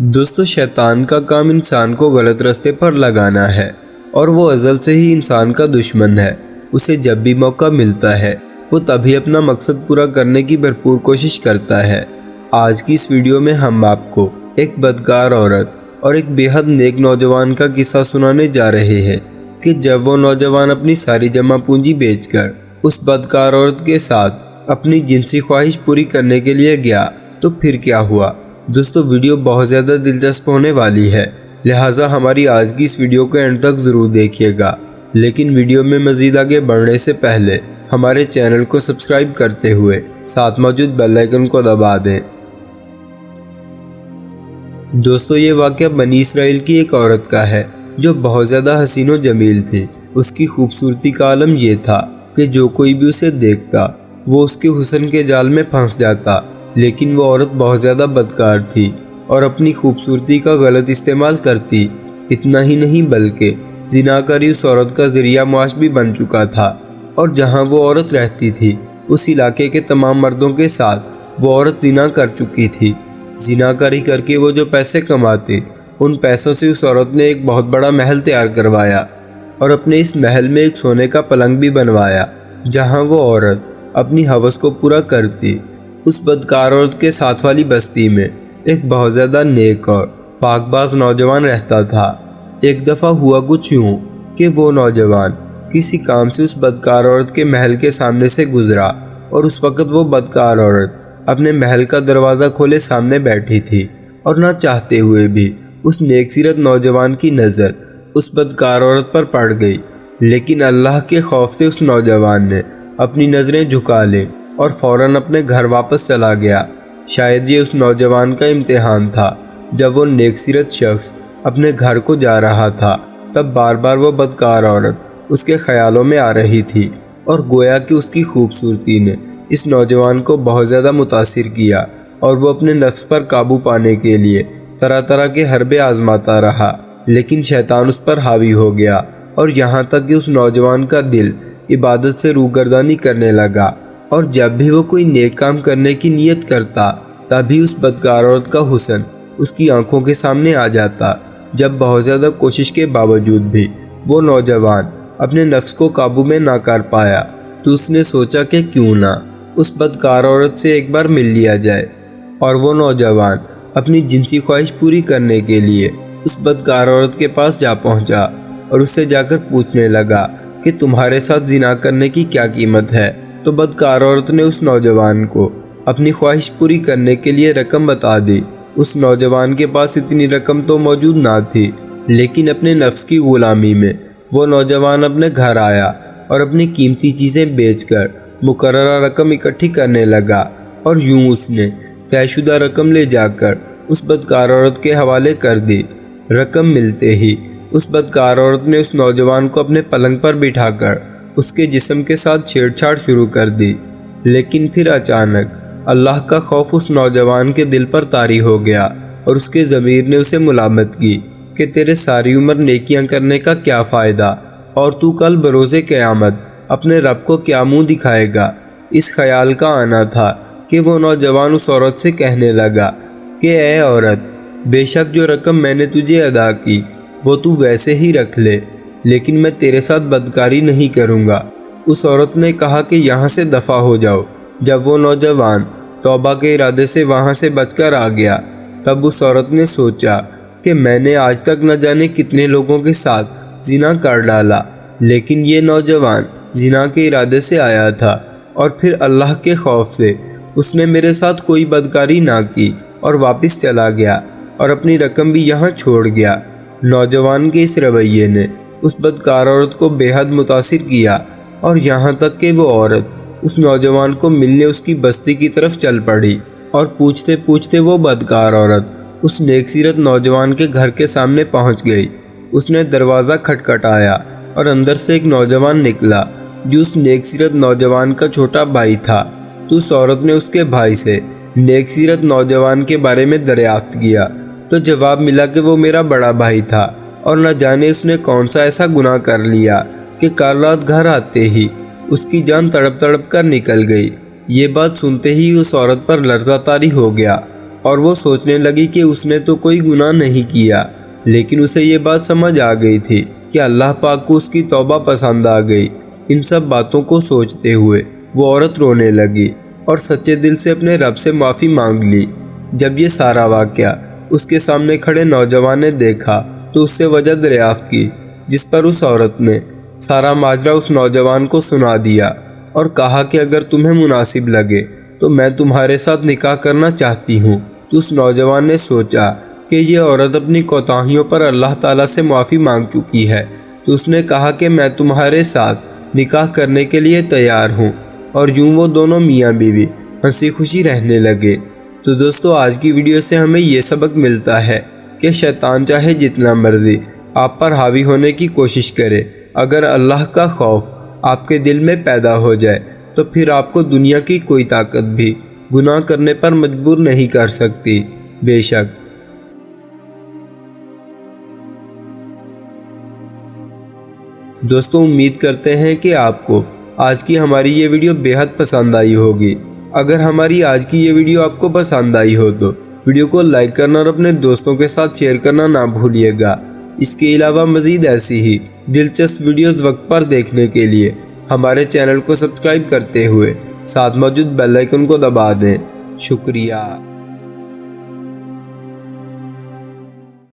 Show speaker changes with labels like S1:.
S1: دوستو، شیطان کا کام انسان کو غلط راستے پر لگانا ہے اور وہ ازل سے ہی انسان کا دشمن ہے۔ اسے جب بھی موقع ملتا ہے وہ تبھی اپنا مقصد پورا کرنے کی بھرپور کوشش کرتا ہے۔ آج کی اس ویڈیو میں ہم آپ کو ایک بدکار عورت اور ایک بے حد نیک نوجوان کا قصہ سنانے جا رہے ہیں کہ جب وہ نوجوان اپنی ساری جمع پونجی بیچ کر اس بدکار عورت کے ساتھ اپنی جنسی خواہش پوری کرنے کے لیے گیا تو پھر کیا ہوا۔ دوستو، ویڈیو بہت زیادہ دلچسپ ہونے والی ہے، لہٰذا ہماری آج کی اس ویڈیو کو اینڈ تک ضرور دیکھیے گا۔ لیکن ویڈیو میں مزید آگے بڑھنے سے پہلے ہمارے چینل کو سبسکرائب کرتے ہوئے ساتھ موجود بیل آئیکن کو دبا دیں۔ دوستو، یہ واقعہ بنی اسرائیل کی ایک عورت کا ہے جو بہت زیادہ حسین و جمیل تھی۔ اس کی خوبصورتی کا عالم یہ تھا کہ جو کوئی بھی اسے دیکھتا وہ اس کے حسن کے جال میں پھنس جاتا، لیکن وہ عورت بہت زیادہ بدکار تھی اور اپنی خوبصورتی کا غلط استعمال کرتی۔ اتنا ہی نہیں بلکہ زناکاری اس عورت کا ذریعہ معاش بھی بن چکا تھا، اور جہاں وہ عورت رہتی تھی اس علاقے کے تمام مردوں کے ساتھ وہ عورت زنا کر چکی تھی۔ زناکاری کر کے وہ جو پیسے کماتے، ان پیسوں سے اس عورت نے ایک بہت بڑا محل تیار کروایا اور اپنے اس محل میں ایک سونے کا پلنگ بھی بنوایا جہاں وہ عورت اپنی ہوس کو پورا کرتی۔ اس بدکار عورت کے ساتھ والی بستی میں ایک بہت زیادہ نیک اور پاک باز نوجوان رہتا تھا۔ ایک دفعہ ہوا کچھ یوں کہ وہ نوجوان کسی کام سے اس بدکار عورت کے محل کے سامنے سے گزرا، اور اس وقت وہ بدکار عورت اپنے محل کا دروازہ کھولے سامنے بیٹھی تھی، اور نہ چاہتے ہوئے بھی اس نیک سیرت نوجوان کی نظر اس بدکار عورت پر پڑ گئی۔ لیکن اللہ کے خوف سے اس نوجوان نے اپنی نظریں جھکا لیں اور فوراً اپنے گھر واپس چلا گیا۔ شاید یہ اس نوجوان کا امتحان تھا۔ جب وہ نیک سیرت شخص اپنے گھر کو جا رہا تھا تب بار بار وہ بدکار عورت اس کے خیالوں میں آ رہی تھی، اور گویا کہ اس کی خوبصورتی نے اس نوجوان کو بہت زیادہ متاثر کیا، اور وہ اپنے نفس پر قابو پانے کے لیے طرح طرح کے حربے آزماتا رہا۔ لیکن شیطان اس پر حاوی ہو گیا، اور یہاں تک کہ اس نوجوان کا دل عبادت سے روگردانی کرنے لگا، اور جب بھی وہ کوئی نیک کام کرنے کی نیت کرتا تبھی اس بدکار عورت کا حسن اس کی آنکھوں کے سامنے آ جاتا۔ جب بہت زیادہ کوشش کے باوجود بھی وہ نوجوان اپنے نفس کو قابو میں نہ کر پایا تو اس نے سوچا کہ کیوں نہ اس بدکار عورت سے ایک بار مل لیا جائے، اور وہ نوجوان اپنی جنسی خواہش پوری کرنے کے لیے اس بدکار عورت کے پاس جا پہنچا اور اس سے جا کر پوچھنے لگا کہ تمہارے ساتھ زنا کرنے کی کیا قیمت ہے۔ تو بدکار عورت نے اس نوجوان کو اپنی خواہش پوری کرنے کے لیے رقم بتا دی۔ اس نوجوان کے پاس اتنی رقم تو موجود نہ تھی، لیکن اپنے نفس کی غلامی میں وہ نوجوان اپنے گھر آیا اور اپنی قیمتی چیزیں بیچ کر مقررہ رقم اکٹھی کرنے لگا، اور یوں اس نے طے شدہ رقم لے جا کر اس بدکار عورت کے حوالے کر دی۔ رقم ملتے ہی اس بدکار عورت نے اس نوجوان کو اپنے پلنگ پر بٹھا کر اس کے جسم کے ساتھ چھیڑ چھاڑ شروع کر دی۔ لیکن پھر اچانک اللہ کا خوف اس نوجوان کے دل پر طاری ہو گیا، اور اس کے ضمیر نے اسے ملامت کی کہ تیرے ساری عمر نیکیاں کرنے کا کیا فائدہ، اور تو کل بروز قیامت اپنے رب کو کیا منہ دکھائے گا۔ اس خیال کا آنا تھا کہ وہ نوجوان اس عورت سے کہنے لگا کہ اے عورت، بے شک جو رقم میں نے تجھے ادا کی وہ تو ویسے ہی رکھ لے، لیکن میں تیرے ساتھ بدکاری نہیں کروں گا۔ اس عورت نے کہا کہ یہاں سے دفع ہو جاؤ۔ جب وہ نوجوان توبہ کے ارادے سے وہاں سے بچ کر آ گیا تب اس عورت نے سوچا کہ میں نے آج تک نہ جانے کتنے لوگوں کے ساتھ زنا کر ڈالا، لیکن یہ نوجوان زنا کے ارادے سے آیا تھا، اور پھر اللہ کے خوف سے اس نے میرے ساتھ کوئی بدکاری نہ کی اور واپس چلا گیا، اور اپنی رقم بھی یہاں چھوڑ گیا۔ نوجوان کے اس رویے نے اس بدکار عورت کو بے حد متاثر کیا، اور یہاں تک کہ وہ عورت اس نوجوان کو ملنے اس کی بستی کی طرف چل پڑی، اور پوچھتے پوچھتے وہ بدکار عورت اس نیک سیرت نوجوان کے گھر کے سامنے پہنچ گئی۔ اس نے دروازہ کھٹکھٹایا اور اندر سے ایک نوجوان نکلا جو اس نیک سیرت نوجوان کا چھوٹا بھائی تھا۔ تو اس عورت نے اس کے بھائی سے نیک سیرت نوجوان کے بارے میں دریافت کیا تو جواب ملا کہ وہ میرا بڑا بھائی تھا، اور نہ جانے اس نے کون سا ایسا گناہ کر لیا کہ کل رات گھر آتے ہی اس کی جان تڑپ تڑپ کر نکل گئی۔ یہ بات سنتے ہی اس عورت پر لرزہ طاری ہو گیا، اور وہ سوچنے لگی کہ اس نے تو کوئی گناہ نہیں کیا، لیکن اسے یہ بات سمجھ آ گئی تھی کہ اللہ پاک کو اس کی توبہ پسند آ گئی۔ ان سب باتوں کو سوچتے ہوئے وہ عورت رونے لگی اور سچے دل سے اپنے رب سے معافی مانگ لی۔ جب یہ سارا واقعہ اس کے سامنے کھڑے نوجوان نے دیکھا تو اس سے وجہ دریافت کی، جس پر اس عورت نے سارا ماجرا اس نوجوان کو سنا دیا اور کہا کہ اگر تمہیں مناسب لگے تو میں تمہارے ساتھ نکاح کرنا چاہتی ہوں۔ تو اس نوجوان نے سوچا کہ یہ عورت اپنی کوتاہیوں پر اللہ تعالیٰ سے معافی مانگ چکی ہے، تو اس نے کہا کہ میں تمہارے ساتھ نکاح کرنے کے لیے تیار ہوں، اور یوں وہ دونوں میاں بیوی ہنسی خوشی رہنے لگے۔ تو دوستو، آج کی ویڈیو سے ہمیں یہ سبق ملتا ہے کہ شیطان چاہے جتنا مرضی آپ پر حاوی ہونے کی کوشش کرے، اگر اللہ کا خوف آپ کے دل میں پیدا ہو جائے تو پھر آپ کو دنیا کی کوئی طاقت بھی گناہ کرنے پر مجبور نہیں کر سکتی۔ بے شک دوستو، امید کرتے ہیں کہ آپ کو آج کی ہماری یہ ویڈیو بے حد پسند آئی ہوگی۔ اگر ہماری آج کی یہ ویڈیو آپ کو پسند آئی ہو تو ویڈیو کو لائک کرنا اور اپنے دوستوں کے ساتھ شیئر کرنا نہ بھولیے گا۔ اس کے علاوہ مزید ایسی ہی دلچسپ ویڈیوز وقت پر دیکھنے کے لیے ہمارے چینل کو سبسکرائب کرتے ہوئے ساتھ موجود بیل آئیکن کو دبا دیں۔ شکریہ۔